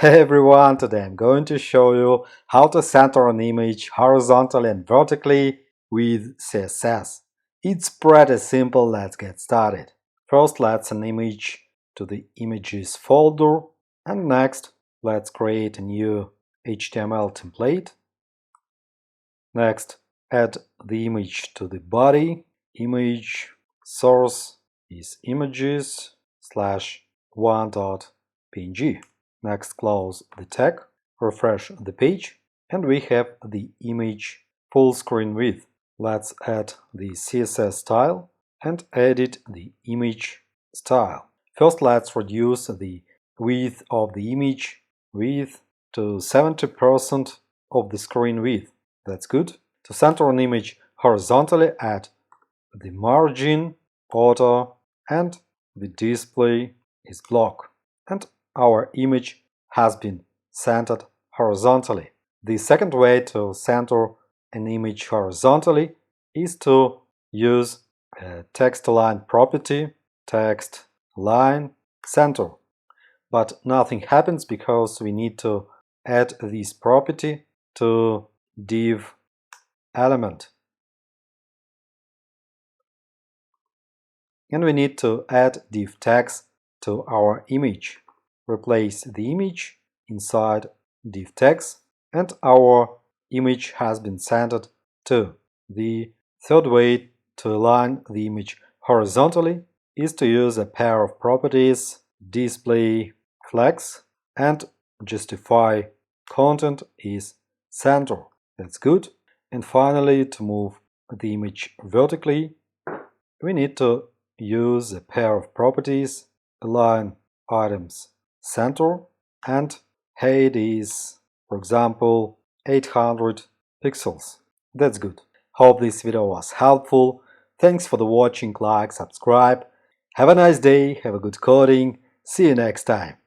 Hey everyone, today I'm going to show you how to center an image horizontally and vertically with CSS. It's pretty simple, let's get started. First, let's add an image to the images folder, and next let's create a new HTML template. Next, add the image to the body. Image source is images / 1.png. Next, close the tag, refresh the page, and we have the image full screen width. Let's add the CSS style and edit the image style. First, let's reduce the width of the image width to 70% of the screen width. That's good. To center an image horizontally, add the margin, border, and the display is block. And our image has been centered horizontally. The second way to center an image horizontally is to use a text align property, text line center. But nothing happens because we need to add this property to div element. And we need to add div tags to our image. Replace the image inside div tags, and our image has been centered too. The third way to align the image horizontally is to use a pair of properties, display flex and justify content is center. That's good. And finally, to move the image vertically, we need to use a pair of properties, align items center, and height is, for example, 800 pixels. That's good. Hope this video was helpful. Thanks for the watching, like, subscribe. Have a nice day, have a good coding. See you next time.